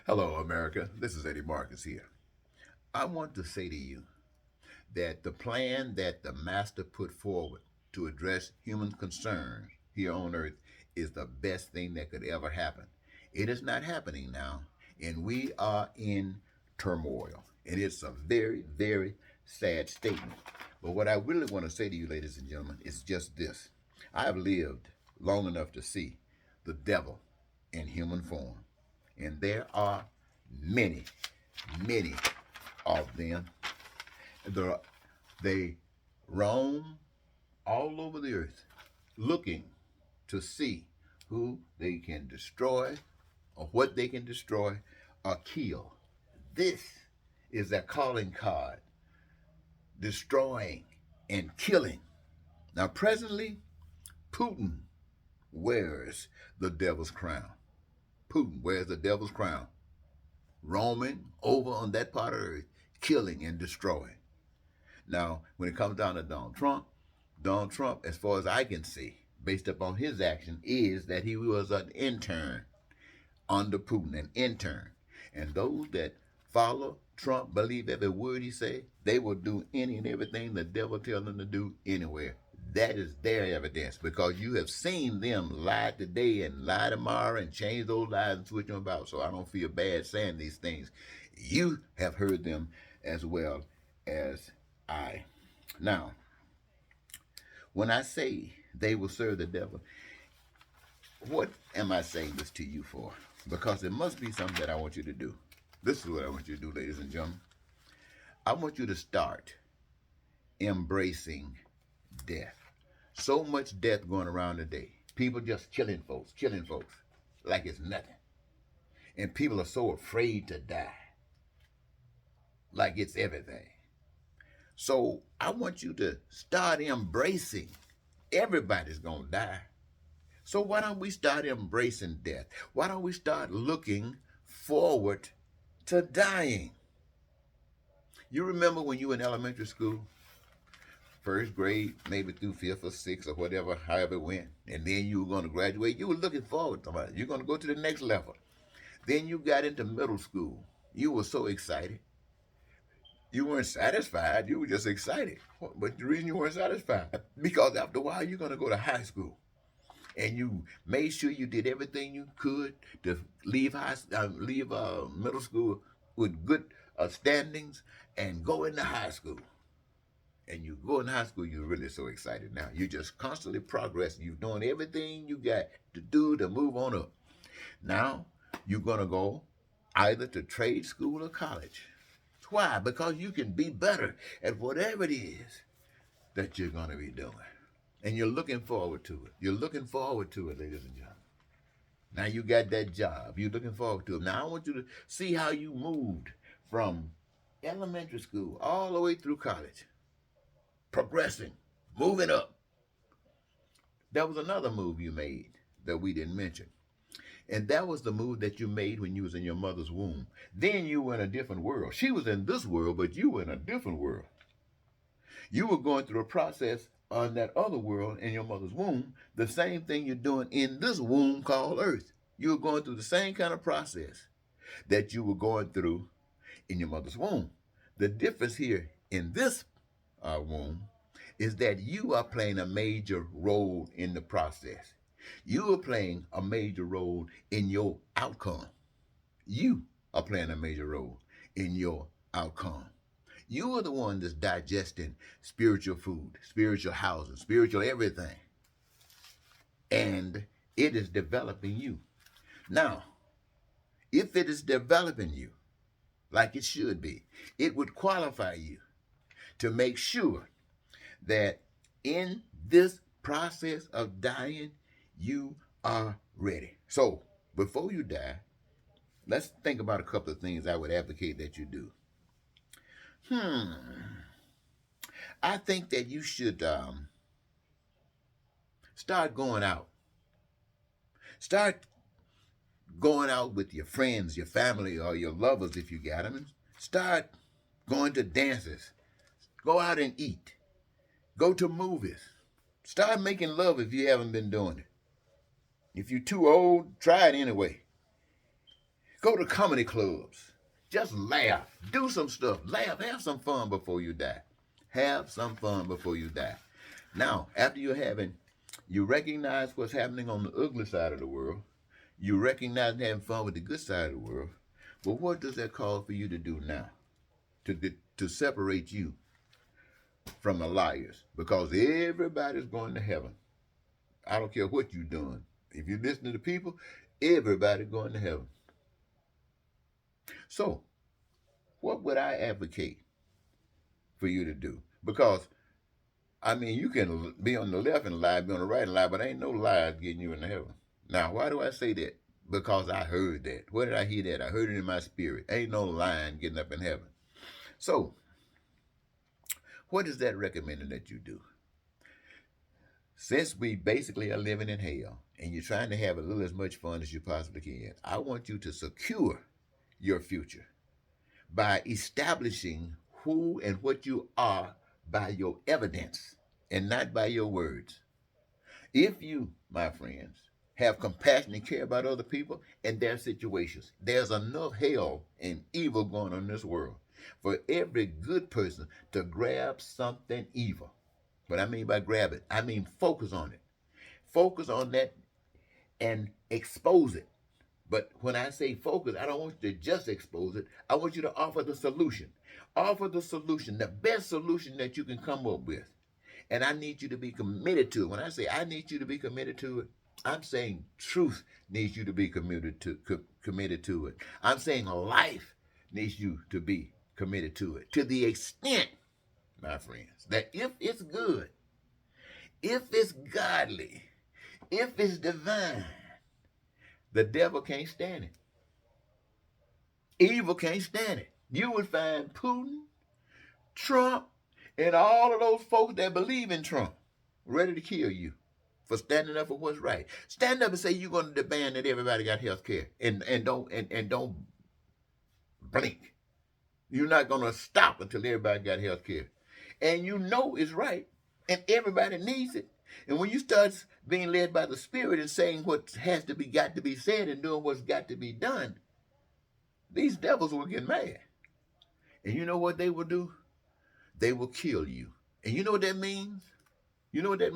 Hello, America. This is Eddie Marcus here. I want to say to you that the plan that the Master put forward to address human concerns here on earth is the best thing that could ever happen. It is not happening now, and we are in turmoil. And it's a very, very sad statement. But what I really want to say to you, ladies and gentlemen, is just this. I have lived long enough to see the devil in human form. And there are many, many of them. They're- They roam all over the earth looking to see who they can destroy or what they can destroy or kill. This is their calling card, destroying and killing. Now, presently, Putin wears the devil's crown. Putin wears the devil's crown, roaming over on that part of earth, killing and destroying. Now, when it comes down to Donald Trump, as far as I can see, based upon his action, is that he was an intern under Putin, an intern. And those that follow Trump, believe every word he say, they will do any and everything the devil tell them to do anywhere. That is their evidence because you have seen them lie today and lie tomorrow and change those lies and switch them about. So I don't feel bad saying these things. You have heard them as well as I. Now, when I say they will serve the devil, what am I saying this to you for? Because it must be something that I want you to do. This is what I want you to do, ladies and gentlemen. I want you to start embracing death. So much death going around today. People just killing folks like it's nothing. And people are so afraid to die, like it's everything. So I want you to start embracing everybody's going to die. So why don't we start embracing death? Why don't we start looking forward to dying? You remember when you were in elementary school, first grade, maybe through fifth or sixth or whatever, however it went, and then you were going to graduate, you were looking forward to it. You're going to go to the next level. Then you got into middle school. You were so excited. You weren't satisfied. You were just excited. But the reason you weren't satisfied, because after a while, you're going to go to high school. And you made sure you did everything you could to leave middle school with good standings and go into high school. And you go in high school, you're really so excited now. You're just constantly progressing. You're doing everything you got to do to move on up. Now, you're going to go either to trade school or college. Why? Because you can be better at whatever it is that you're going to be doing. And you're looking forward to it. You're looking forward to it, ladies and gentlemen. Now you got that job. You're looking forward to it. Now I want you to see how you moved from elementary school all the way through college, progressing, moving up. That was another move you made that we didn't mention. And that was the move that you made when you was in your mother's womb. Then you were in a different world. She was in this world, but you were in a different world. You were going through a process on that other world in your mother's womb, the same thing you're doing in this womb called Earth. You were going through the same kind of process that you were going through in your mother's womb. The difference here in this womb is that you are playing a major role in the process. You are playing a major role in your outcome. You are playing a major role in your outcome. You are the one that's digesting spiritual food, spiritual housing, spiritual everything. And it is developing you. Now, if it is developing you like it should be, it would qualify you to make sure that in this process of dying, you are ready. So, before you die, let's think about a couple of things I would advocate that you do. I think that you should start going out. Start going out with your friends, your family, or your lovers if you got them. And start going to dances. Go out and eat. Go to movies. Start making love if you haven't been doing it. If you're too old, try it anyway. Go to comedy clubs. Just laugh. Do some stuff. Laugh. Have some fun before you die. Have some fun before you die. Now, after you recognize what's happening on the ugly side of the world. You recognize having fun with the good side of the world. But what does that call for you to do now? To separate you from the liars. Because everybody's going to heaven. I don't care what you're doing. If you listen to the people, everybody's going to heaven. So, what would I advocate for you to do? Because, I mean, you can be on the left and lie, be on the right and lie, but ain't no lies getting you into heaven. Now, why do I say that? Because I heard that. Where did I hear that? I heard it in my spirit. Ain't no lying getting up in heaven. So, what is that recommending that you do? Since we basically are living in hell and you're trying to have a little as much fun as you possibly can, I want you to secure your future by establishing who and what you are by your evidence and not by your words. If you, my friends, have compassion and care about other people and their situations, there's enough hell and evil going on in this world for every good person to grab something evil. What I mean by grab it, I mean focus on it. Focus on that and expose it. But when I say focus, I don't want you to just expose it. I want you to offer the solution. Offer the solution, the best solution that you can come up with. And I need you to be committed to it. When I say I need you to be committed to it, I'm saying truth needs you to be committed to it. I'm saying life needs you to be committed to it. To the extent, my friends, that if it's good, if it's godly, if it's divine, the devil can't stand it. Evil can't stand it. You would find Putin, Trump, and all of those folks that believe in Trump ready to kill you for standing up for what's right. Stand up and say you're going to demand that everybody got health care and don't blink. You're not going to stop until everybody got health care. And you know it's right and everybody needs it. And when you start being led by the Spirit and saying what has to be got to be said and doing what's got to be done, these devils will get mad. And you know what they will do? They will kill you. And you know what that means? You know what that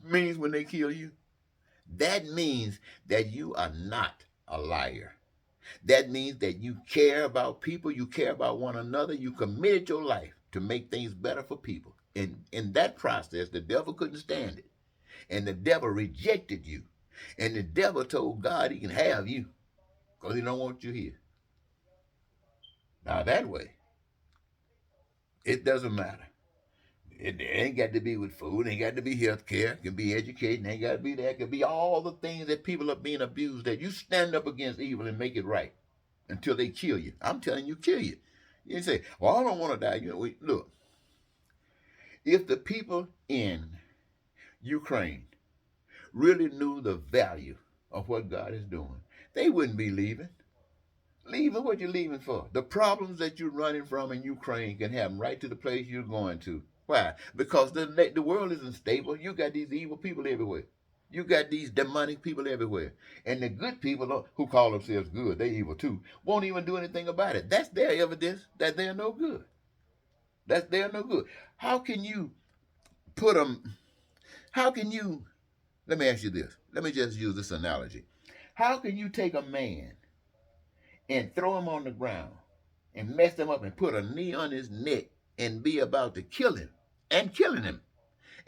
means when they kill you? That means that you are not a liar. That means that you care about people, you care about one another, you committed your life to make things better for people. And in that process, the devil couldn't stand it. And the devil rejected you. And the devil told God he can have you because he don't want you here. Now that way, it doesn't matter. It ain't got to be with food, ain't got to be health care, it can be education, ain't got to be that, it can be all the things that people are being abused, that you stand up against evil and make it right until they kill you. I'm telling you, kill you. You say, well, I don't want to die. You know, look, if the people in Ukraine really knew the value of what God is doing, they wouldn't be leaving. Leaving what you're leaving for. The problems that you're running from in Ukraine can happen right to the place you're going to. Why? Because the world isn't stable. You got these evil people everywhere. You got these demonic people everywhere. And the good people who call themselves good, they evil too, won't even do anything about it. That's their evidence that they're no good. That they're no good. How can you put them, let me ask you this. Let me just use this analogy. How can you take a man and throw him on the ground and mess him up and put a knee on his neck and be about to kill him and killing him,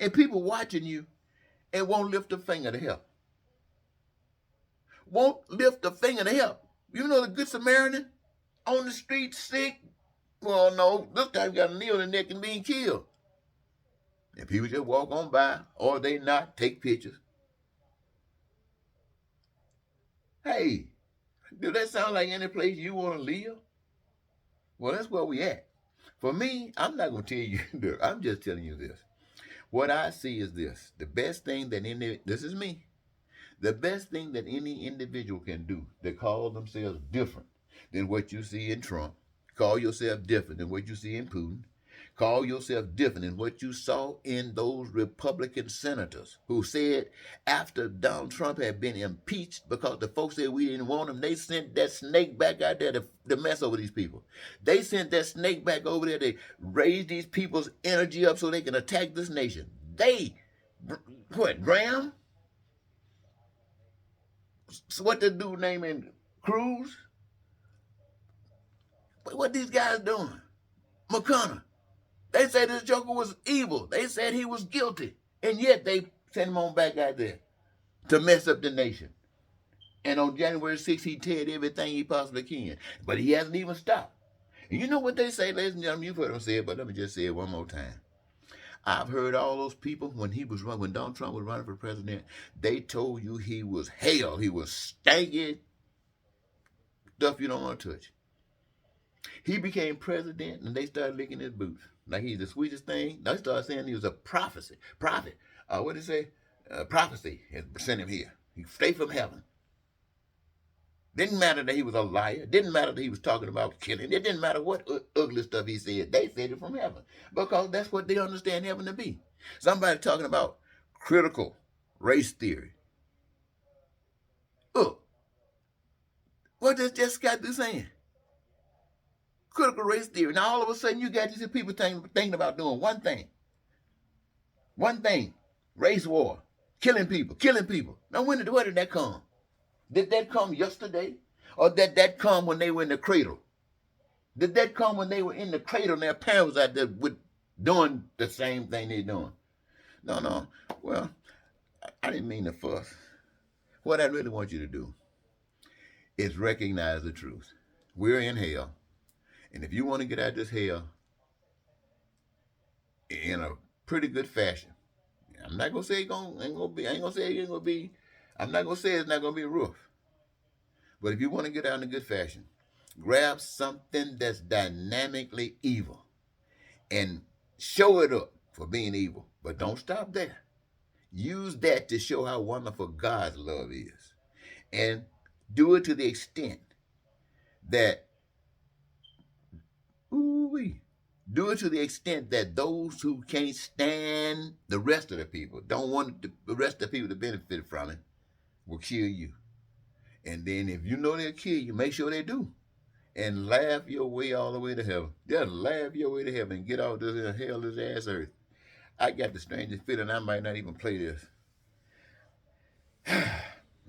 and people watching you and won't lift a finger to help? Won't lift a finger to help. You know the Good Samaritan on the street sick? Well, no, this guy got a knee on the neck and being killed. And people just walk on by, or they not, take pictures. Hey, do that sound like any place you want to live? Well, that's where we at. For me, I'm not going to tell you, I'm just telling you this. What I see is this. The best thing that this is me. The best thing that any individual can do that call themselves different than what you see in Trump, call yourself different than what you see in Putin, Call yourself different in what you saw in those Republican senators who said after Donald Trump had been impeached because the folks said we didn't want him, they sent that snake back out there to mess over these people. They sent that snake back over there to raise these people's energy up so they can attack this nation. Graham? So what the dude named Cruz? What these guys doing? McConnell. They said this joker was evil. They said he was guilty. And yet they sent him on back out there to mess up the nation. And on January 6th, he did everything he possibly can. But he hasn't even stopped. And you know what they say, ladies and gentlemen? You've heard them say it, but let me just say it one more time. I've heard all those people when Donald Trump was running for president, they told you he was hell. He was stanky stuff you don't want to touch. He became president, and they started licking his boots. Like he's the sweetest thing. They started saying he was a prophet. What did he say? Prophecy has sent him here. He straight from heaven. Didn't matter that he was a liar. Didn't matter that he was talking about killing. It didn't matter what ugly stuff he said. They said it from heaven because that's what they understand heaven to be. Somebody talking about critical race theory. What does Jessica got to saying? Critical race theory. Now all of a sudden you got these people thinking about doing one thing. One thing. Race war. Killing people. Now where did that come? Did that come yesterday? Or did that come when they were in the cradle? Did that come when they were in the cradle and their parents out there doing the same thing they're doing? No. Well, I didn't mean to fuss. What I really want you to do is recognize the truth. We're in hell. And if you want to get out of this hell in a pretty good fashion, I'm not gonna say I'm not gonna say it's not gonna be rough. But if you want to get out in a good fashion, grab something that's dynamically evil and show it up for being evil. But don't stop there. Use that to show how wonderful God's love is. And do it to the extent that do it to the extent that those who can't stand the rest of the people, don't want the rest of the people to benefit from it, will kill you. And then if you know they'll kill you, make sure they do. And laugh your way all the way to heaven. Just laugh your way to heaven and get out this hell, this ass earth. I got the strangest feeling I might not even play this.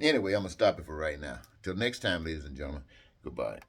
Anyway, I'm going to stop it for right now. Till next time, ladies and gentlemen, goodbye.